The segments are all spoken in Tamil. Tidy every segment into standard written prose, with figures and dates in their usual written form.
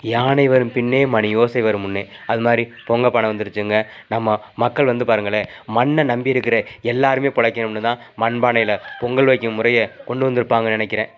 யானை வரும் பின்னே மணி ஓசை வரும் முன்னே. அது மாதிரி பொங்க பானை வந்துருச்சுங்க. நம்ம மக்கள் வந்து பாருங்களேன், மண்ணை நம்பி இருக்கிற எல்லாருமே பிழைக்கணும்னு தான் மண்பானையில் பொங்கல் வைக்கும் முறையை கொண்டு வந்திருப்பாங்கன்னு நினைக்கிறேன்.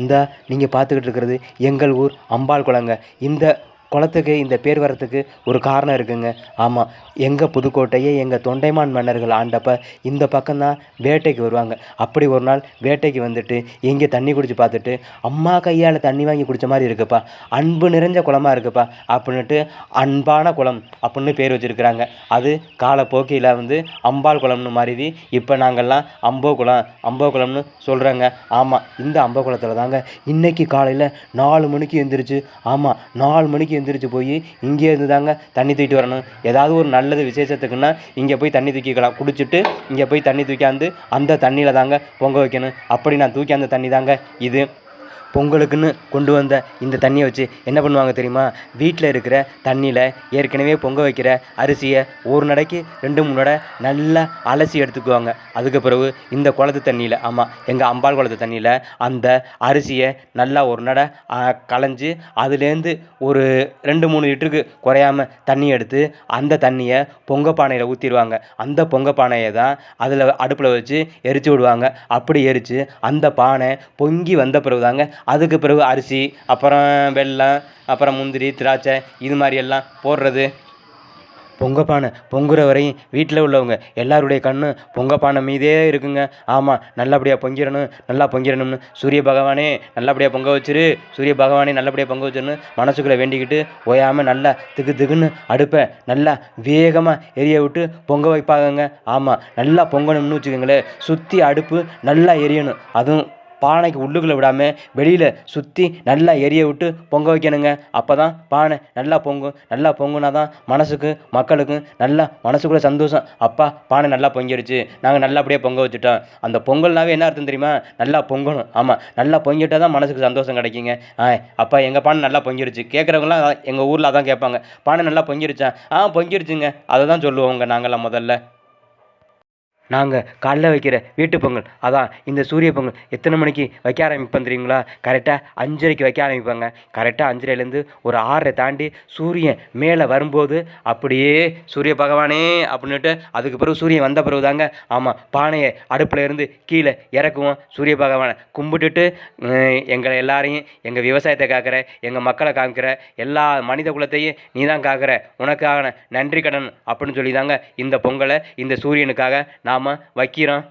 இந்த நீங்கள் பார்த்துக்கிட்டு இருக்கிறது எங்கள் ஊர் அம்பாள் குளங்க. இந்த குளத்துக்கு இந்த பேர் வர்றதுக்கு ஒரு காரணம் இருக்குங்க. ஆமாம், எங்கள் புதுக்கோட்டையே எங்கள் தொண்டைமான் மன்னர்கள் ஆண்டப்போ இந்த பக்கம்தான் வேட்டைக்கு வருவாங்க. அப்படி ஒரு நாள் வேட்டைக்கு வந்துட்டு இங்கே தண்ணி குடிச்சு பார்த்துட்டு, அம்மா கையால் தண்ணி வாங்கி குடித்த மாதிரி இருக்குப்பா, அன்பு நிறைஞ்ச குளமாக இருக்குப்பா அப்படின்ட்டு அன்பான குளம் அப்படின்னு பேர் வச்சுருக்குறாங்க. அது காலப்போக்கில் வந்து அம்பாள் குளம்னு மாறிவி இப்போ நாங்கள்லாம் அம்போ குளம்னு சொல்கிறோங்க. ஆமாம், இந்த அம்போ குளத்தில் தாங்க இன்றைக்கி காலையில் 4 மணிக்கு எழுந்திரிச்சு, ஆமாம் 4 மணிக்கு எழுந்திரிச்சு போய் இங்கே இருந்து தாங்க தண்ணி தூக்கிட்டு வரணும். ஏதாவது ஒரு நல்லது விசேஷத்துக்குன்னா இங்கே போய் தண்ணி தூக்கிக்கலாம். குடிச்சிட்டு இங்கே போய் தண்ணி தூக்கியாந்து அந்த தண்ணியில் தாங்க பொங்க வைக்கணும். அப்படி நான் தூக்கி அந்த தண்ணி தாங்க இது. பொங்கலுக்குன்னு கொண்டு வந்த இந்த தண்ணியை வச்சு என்ன பண்ணுவாங்க தெரியுமா? வீட்டில் இருக்கிற தண்ணியில் ஏற்கனவே பொங்க வைக்கிற அரிசியை ஒரு நடைக்கு 2-3 நடை நல்லா அலசி எடுத்துக்குவாங்க. அதுக்கு பிறகு இந்த குளத்து தண்ணியில், ஆமாம் எங்கள் அம்பாள் குளத்து தண்ணியில் அந்த அரிசியை நல்லா ஒரு நடை களைஞ்சி அதுலேருந்து ஒரு 2-3 லிட்டருக்கு குறையாமல் தண்ணி எடுத்து அந்த தண்ணியை பொங்க பானையில் ஊற்றிடுவாங்க. அந்த பொங்க பானையை தான் அதில் அடுப்பில் வச்சு எரித்து விடுவாங்க. அப்படி எரித்து அந்த பானை பொங்கி வந்த பிறகு தாங்க அதுக்கு பிறகு அரிசி, அப்புறம் வெல்லம், அப்புறம் முந்திரி, திராட்சை இது மாதிரி எல்லாம் போடுறது. பொங்கப்பானை பொங்குற வரையும் வீட்டில் உள்ளவங்க எல்லாருடைய கண்ணு பொங்கப்பானை மீதே இருக்குங்க. ஆமாம், நல்லா பொங்கிடணும்னு சூரிய பகவானே நல்லபடியாக பொங்க வச்சிரு, சூரிய பகவானே நல்லபடியாக பொங்க வச்சிருன்னு மனசுக்குள்ளே வேண்டிக்கிட்டு ஓயாமல் நல்லா திக்குன்னு அடுப்பை நல்லா வேகமாக எரிய விட்டு பொங்க வைப்பாங்கங்க. ஆமாம், நல்லா பொங்கணும்னு வச்சுக்கோங்களேன், சுற்றி அடுப்பு நல்லா எரியணும். அதுவும் பானைக்கு உள்ளுக்குள்ளே விடாமல் வெளியில் சுற்றி நல்லா எரிய விட்டு பொங்க வைக்கணுங்க. அப்போ தான் பானை நல்லா பொங்கும். நல்லா பொங்குனா தான் மக்களுக்கும் நல்லா மனசுக்குள்ளே சந்தோஷம். அப்பா பானை நல்லா பொங்கிடுச்சு, நாங்கள் நல்லபடியாக பொங்க வச்சுட்டோம். அந்த பொங்கல்னாவே என்ன அர்த்தம் தெரியுமா? நல்லா பொங்கணும். ஆமாம், நல்லா பொங்கிட்டால் தான் மனசுக்கு சந்தோஷம் கிடைக்குங்க. அப்பா எங்கள் பானை நல்லா பொங்கிடுச்சு. கேட்குறவங்களாம் எங்கள் ஊரில் அதான் கேட்பாங்க, பானை நல்லா பொங்கிடுச்சா? பொங்கிடுச்சுங்க. அதை தான் சொல்லுவோங்க நாங்கள்லாம் முதல்ல. நாங்கள் காலைல வைக்கிற வீட்டு பொங்கல், அதான் இந்த சூரிய பொங்கல் எத்தனை மணிக்கு வைக்க ஆரம்பிப்போம் தெரியுங்களா? கரெக்டாக 5:30க்கு வைக்க ஆரம்பிப்பாங்க. கரெக்டாக 5:30லேருந்து ஒரு 6:30 தாண்டி சூரியன் மேலே வரும்போது அப்படியே சூரிய பகவானே அப்படின்னுட்டு அதுக்கு பிறகு சூரியன் வந்த பிறகு தாங்க, ஆமாம் பானையை அடுப்பில் இருந்து கீழே இறக்குவோம். சூரிய பகவானை கும்பிட்டுட்டு எங்களை எல்லாரையும், எங்கள் விவசாயத்தை காக்கிற, எங்கள் மக்களை காக்கிற, எல்லா மனித குலத்தையும் நீ தான் காக்கிற, உனக்கான நன்றி கடன் அப்படின்னு சொல்லி தாங்க இந்த பொங்கலை இந்த சூரியனுக்காக நாம் வைக்கிறோம்.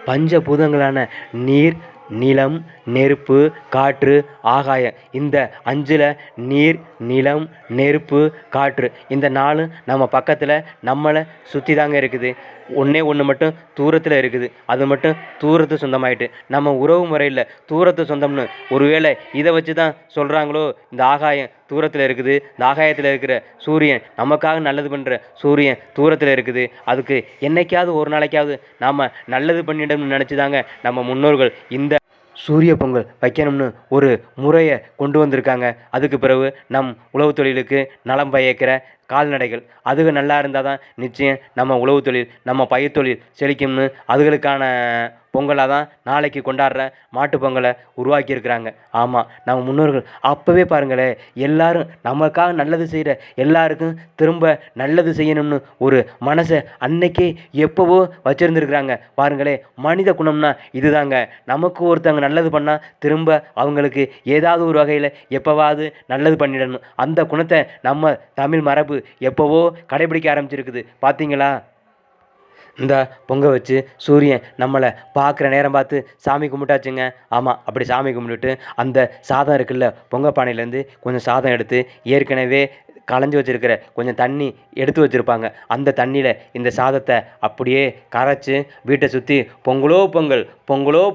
பஞ்சபூதங்களான நீர், நிலம், நெருப்பு, காற்று, ஆகாயம், இந்த 5ல் நீர், நிலம், நெருப்பு, காற்று இந்த 4 நம்ம பக்கத்தில் நம்மளை சுற்றி தாங்க இருக்குது. ஒன்று மட்டும் தூரத்தில் இருக்குது. அது மட்டும் தூரத்து சொந்தமாயிட்டு நம்ம உறவு முறையில் தூரத்து சொந்தம்னு ஒருவேளை இதை வச்சு தான் சொல்கிறாங்களோ. இந்த ஆகாயம் தூரத்தில் இருக்குது, இந்த ஆகாயத்தில் இருக்கிற சூரியன் நமக்காக நல்லது பண்ணுற சூரியன் தூரத்தில் இருக்குது. அதுக்கு என்னைக்காவது ஒரு நாளைக்காவது நாம் நல்லது பண்ணிடணும்னு நினச்சி தாங்க நம்ம முன்னோர்கள் இந்த சூரிய பொங்கல் வைக்கணும்னு ஒரு முறையை கொண்டு வந்திருக்காங்க. அதுக்கு பிறகு நம் உழவு தொழிலுக்கு நலம் பயக்கிற கால்நடைகள் அதுக நல்லா இருந்தால் தான் நிச்சயம் நம்ம உழவு தொழில், நம்ம பயிர் தொழில் செழிக்கும்னு அதுகளுக்கான பொங்கலாக தான் நாளைக்கு கொண்டாடுற மாட்டுப் பொங்கலை உருவாக்கியிருக்கிறாங்க. ஆமாம், நம்ம முன்னோர்கள் அப்போவே பாருங்களேன், எல்லாரும் நமக்காக நல்லது செய்கிற எல்லாருக்கும் திரும்ப நல்லது செய்யணும்னு ஒரு மனசை அன்னைக்கே எப்போவோ வச்சுருந்துருக்குறாங்க. பாருங்களேன், மனித குணம்னா இதுதாங்க. நமக்கு ஒருத்தவங்க நல்லது பண்ணால் திரும்ப அவங்களுக்கு ஏதாவது ஒரு வகையில் எப்போவாவது நல்லது பண்ணிடணும். அந்த குணத்தை நம்ம தமிழ் மரபு எப்போவோ கடைபிடிக்க ஆரம்பிச்சிருக்குது. பார்த்தீங்களா? இந்த பொங்க வச்சு சூரியன் நம்மளை பார்க்குற நேரம் பார்த்து சாமி கும்பிட்டாச்சுங்க. ஆமாம், அப்படி சாமி கும்பிட்டுட்டு அந்த சாதம் இருக்குல்ல, பொங்க பானையிலேருந்து கொஞ்சம் சாதம் எடுத்து ஏற்கனவே களைஞ்சி வச்சுருக்கிற கொஞ்சம் தண்ணி எடுத்து வச்சுருப்பாங்க. அந்த தண்ணியில் இந்த சாதத்தை அப்படியே கரைச்சி வீட்டை சுற்றி பொங்கலோ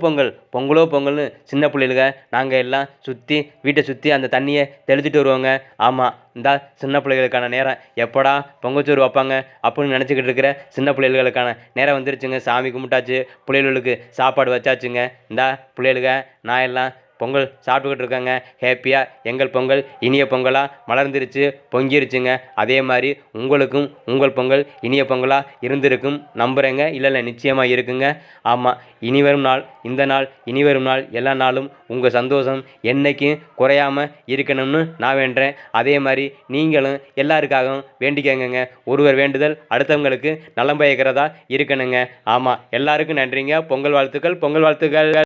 பொங்கல்னு சின்ன பிள்ளைகளுங்க நாங்கள் எல்லாம் சுற்றி வீட்டை சுற்றி அந்த தண்ணியை தெளிச்சிட்டு வருவோங்க. ஆமாம், இந்த சின்ன பிள்ளைகளுக்கான நேரம் எப்படா பொங்கச்சோறு வைப்பாங்க அப்படின்னு நினச்சிக்கிட்டு இருக்கிற சின்ன பிள்ளைகளுக்கான நேரம் வந்துருச்சுங்க. சாமி கும்பிட்டாச்சு, பிள்ளைகளுக்கு சாப்பாடு வச்சாச்சுங்க. இந்த பிள்ளைகளுங்க நான் எல்லாம் பொங்கல் சாப்பிட்டுக்கிட்டு இருக்கோங்க. ஹேப்பியாக எங்கள் பொங்கல் இனிய பொங்கலாக மலர்ந்துருச்சு, பொங்கிருச்சுங்க. அதே மாதிரி உங்களுக்கும் உங்கள் பொங்கல் இனிய பொங்கலாக இருந்திருக்கும் நம்புகிறேங்க. இல்லை நிச்சயமாக இருக்குங்க. ஆமாம், இனிவரும் நாள், இந்த நாள், இனிவரும் நாள், எல்லா நாளும் உங்கள் சந்தோஷம் என்றைக்கும் குறையாமல் இருக்கணும்னு நான் வேண்டுறேன். அதே மாதிரி நீங்களும் எல்லாருக்காகவும் வேண்டிக்கங்கங்க. ஒருவர் வேண்டுதல் அடுத்தவங்களுக்கு நலம் பயக்கிறதா இருக்கணுங்க. ஆமாம், எல்லாருக்கும் நன்றிங்க. பொங்கல் வாழ்த்துக்கள், பொங்கல் வாழ்த்துக்கள்.